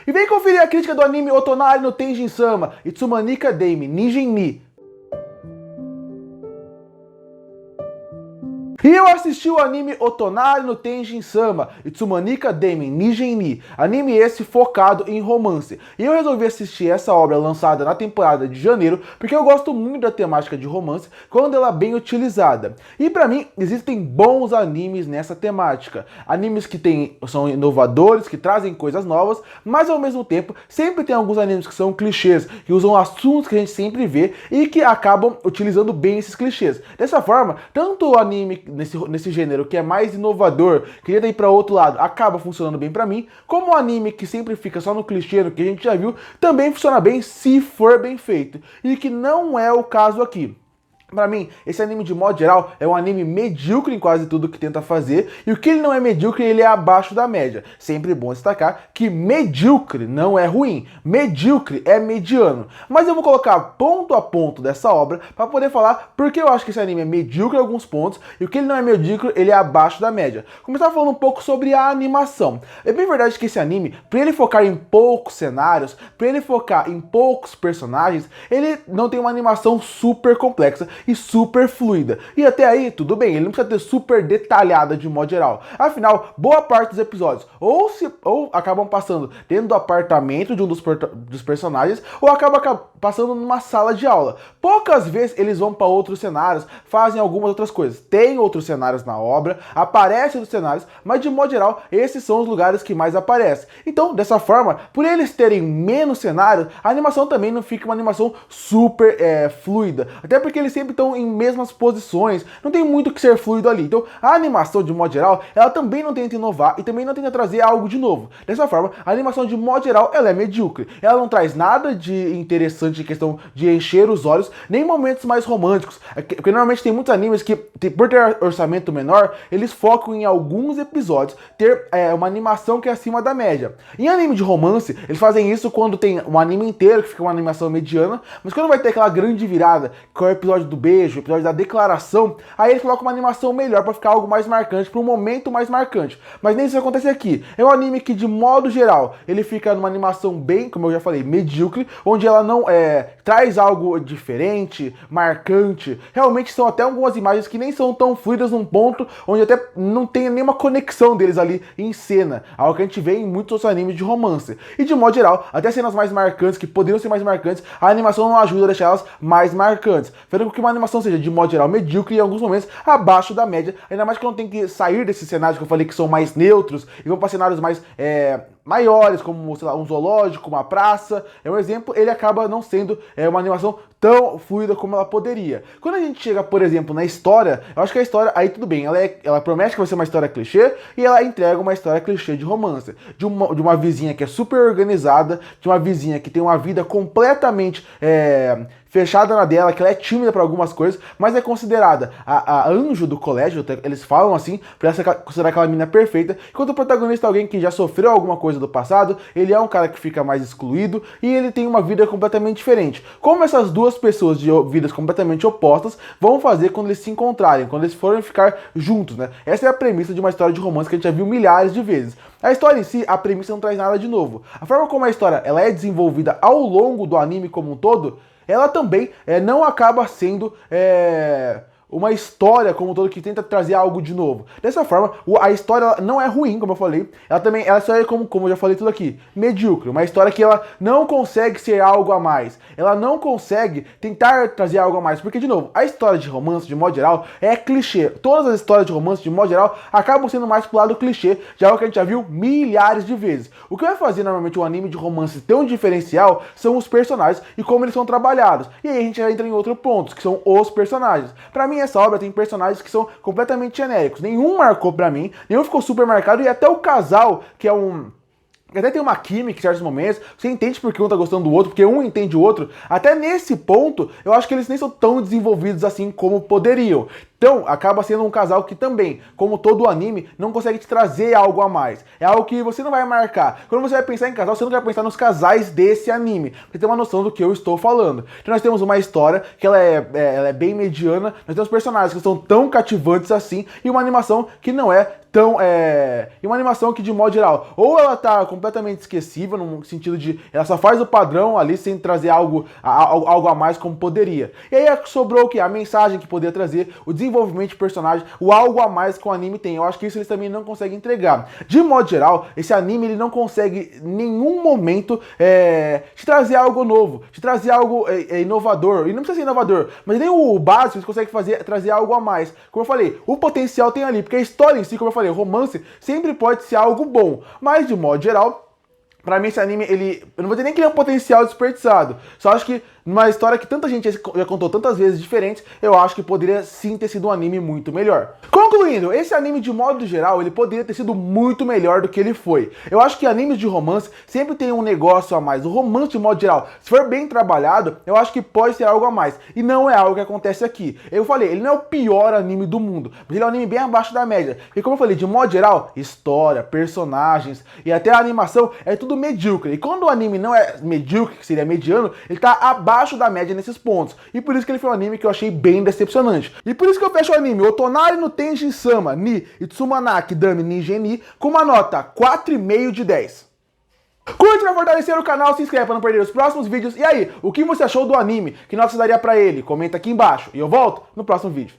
E vem conferir a crítica do anime Otonari no Tenjin-sama, Itsumanika Deimi Ninjin ni. E eu assisti o anime Otonari no Tenjin-sama, Itsumanika Deimi Ninjin ni, anime esse focado em romance. E eu resolvi assistir essa obra lançada na temporada de janeiro, porque eu gosto muito da temática de romance quando ela é bem utilizada. E pra mim, existem bons animes nessa temática. Animes que são inovadores, que trazem coisas novas, mas ao mesmo tempo, sempre tem alguns animes que são clichês, que usam assuntos que a gente sempre vê e que acabam utilizando bem esses clichês. Dessa forma, tanto o anime nesse gênero que é mais inovador, queria ir para outro lado, acaba funcionando bem para mim, como o anime que sempre fica só no clichê, no que a gente já viu, também funciona bem se for bem feito, e que não é o caso aqui. Pra mim, esse anime de modo geral é um anime medíocre em quase tudo que tenta fazer, e o que ele não é medíocre, ele é abaixo da média. Sempre bom destacar que medíocre não é ruim, medíocre é mediano. Mas eu vou colocar ponto a ponto dessa obra para poder falar porque eu acho que esse anime é medíocre em alguns pontos, e o que ele não é medíocre, ele é abaixo da média. Começar falando um pouco sobre a animação. É bem verdade que esse anime, pra ele focar em poucos cenários, pra ele focar em poucos personagens, ele não tem uma animação super complexa e super fluida. E até aí, tudo bem, ele não precisa ter super detalhada de modo geral. Afinal, boa parte dos episódios ou acabam passando dentro do apartamento de um dos personagens, ou acaba passando numa sala de aula. Poucas vezes eles vão para outros cenários, fazem algumas outras coisas. Tem outros cenários na obra, aparecem outros cenários, mas de modo geral, esses são os lugares que mais aparecem. Então, dessa forma, por eles terem menos cenários, a animação também não fica uma animação super fluida. Até porque eles sempre estão em mesmas posições, não tem muito que ser fluido ali. Então, a animação, de modo geral, ela também não tenta inovar e também não tenta trazer algo de novo. Dessa forma, a animação, de modo geral, ela é medíocre. Ela não traz nada de interessante em questão de encher os olhos, nem momentos mais românticos. Porque normalmente tem muitos animes que, por ter orçamento menor, eles focam em alguns episódios ter uma animação que é acima da média. Em anime de romance, eles fazem isso quando tem um anime inteiro que fica uma animação mediana, mas quando vai ter aquela grande virada, que é o episódio do beijo, o episódio da declaração, aí eles colocam uma animação melhor para ficar algo mais marcante, para um momento mais marcante. Mas nem isso acontece aqui. É um anime que, de modo geral, ele fica numa animação bem, como eu já falei, medíocre, onde ela não traz algo diferente, marcante. Realmente são até algumas imagens que nem são tão fluidas num ponto onde até não tem nenhuma conexão deles ali em cena. Algo que a gente vê em muitos outros animes de romance. E de modo geral, até cenas mais marcantes, que poderiam ser mais marcantes, a animação não ajuda a deixar elas mais marcantes. Fazendo com que uma animação seja, de modo geral, medíocre e em alguns momentos abaixo da média. Ainda mais que não tem que sair desses cenários que eu falei que são mais neutros e vão para cenários mais maiores, como, sei lá, um zoológico, uma praça. É um exemplo, ele acaba não sendo uma animação tão fluida como ela poderia. Quando a gente chega, por exemplo, na história, eu acho que a história, aí tudo bem, ela promete que vai ser uma história clichê e ela entrega uma história clichê de romance. De uma vizinha que é super organizada, de uma vizinha que tem uma vida completamente fechada na dela, que ela é tímida para algumas coisas, mas é considerada a anjo do colégio, eles falam assim, pra ela considerar aquela menina perfeita, enquanto o protagonista é alguém que já sofreu alguma coisa do passado, ele é um cara que fica mais excluído e ele tem uma vida completamente diferente. Como essas duas pessoas de vidas completamente opostas vão fazer quando eles se encontrarem, quando eles forem ficar juntos, né? Essa é a premissa de uma história de romance que a gente já viu milhares de vezes. A história em si, a premissa não traz nada de novo. A forma como a história ela é desenvolvida ao longo do anime como um todo, ela também não acaba sendo uma história como um todo que tenta trazer algo de novo. Dessa forma, a história não é ruim, como eu falei, ela só é como eu já falei tudo aqui, medíocre, uma história que ela não consegue ser algo a mais, ela não consegue tentar trazer algo a mais, porque, de novo, a história de romance, de modo geral, é clichê. Todas as histórias de romance, de modo geral, acabam sendo mais pro lado clichê, já é o que a gente já viu milhares de vezes. O que vai fazer, normalmente, um anime de romance ter um diferencial são os personagens e como eles são trabalhados. E aí a gente já entra em outro ponto, que são os personagens. Pra mim, essa obra tem personagens que são completamente genéricos. Nenhum marcou pra mim, nenhum ficou super marcado, e até o casal, que é até tem uma química em certos momentos, você entende porque um tá gostando do outro, porque um entende o outro. Até nesse ponto, eu acho que eles nem são tão desenvolvidos assim como poderiam. Então, acaba sendo um casal que também, como todo anime, não consegue te trazer algo a mais. É algo que você não vai marcar. Quando você vai pensar em casal, você não vai pensar nos casais desse anime, pra você ter uma noção do que eu estou falando. Então nós temos uma história que ela é bem mediana, nós temos personagens que são tão cativantes assim, e uma animação que não é tão... E uma animação que, de modo geral, ou ela tá completamente esquecível, no sentido de ela só faz o padrão ali, sem trazer algo a mais como poderia. E aí sobrou o que? A mensagem que poderia trazer, o desenvolvimento de personagem, o algo a mais que o anime tem. Eu acho que isso eles também não conseguem entregar. De modo geral, esse anime ele não consegue em nenhum momento te trazer algo novo, te trazer algo inovador. E não precisa ser inovador, mas nem o básico eles conseguem trazer algo a mais. Como eu falei, o potencial tem ali, porque a história em si, como eu falei, o romance sempre pode ser algo bom. Mas de modo geral, pra mim esse anime, eu não vou dizer nem que ele é um potencial desperdiçado. Só acho que numa história que tanta gente já contou tantas vezes diferentes, eu acho que poderia sim ter sido um anime muito melhor. Concluindo, esse anime de modo geral, ele poderia ter sido muito melhor do que ele foi. Eu acho que animes de romance sempre tem um negócio a mais. O romance de modo geral, se for bem trabalhado, eu acho que pode ser algo a mais. E não é algo que acontece aqui. Eu falei, ele não é o pior anime do mundo, mas ele é um anime bem abaixo da média. Porque como eu falei, de modo geral, história, personagens e até a animação é tudo medíocre. E quando o anime não é medíocre, que seria mediano, ele tá abaixo da média nesses pontos. E por isso que ele foi um anime que eu achei bem decepcionante. E por isso que eu fecho o anime Otonari no Tenjin-sama ni Itsumanaki Dame Ninja ni com uma nota 4,5 de 10. Curte pra fortalecer o canal, se inscreve pra não perder os próximos vídeos. E aí, o que você achou do anime? Que nota você daria pra ele? Comenta aqui embaixo. E eu volto no próximo vídeo.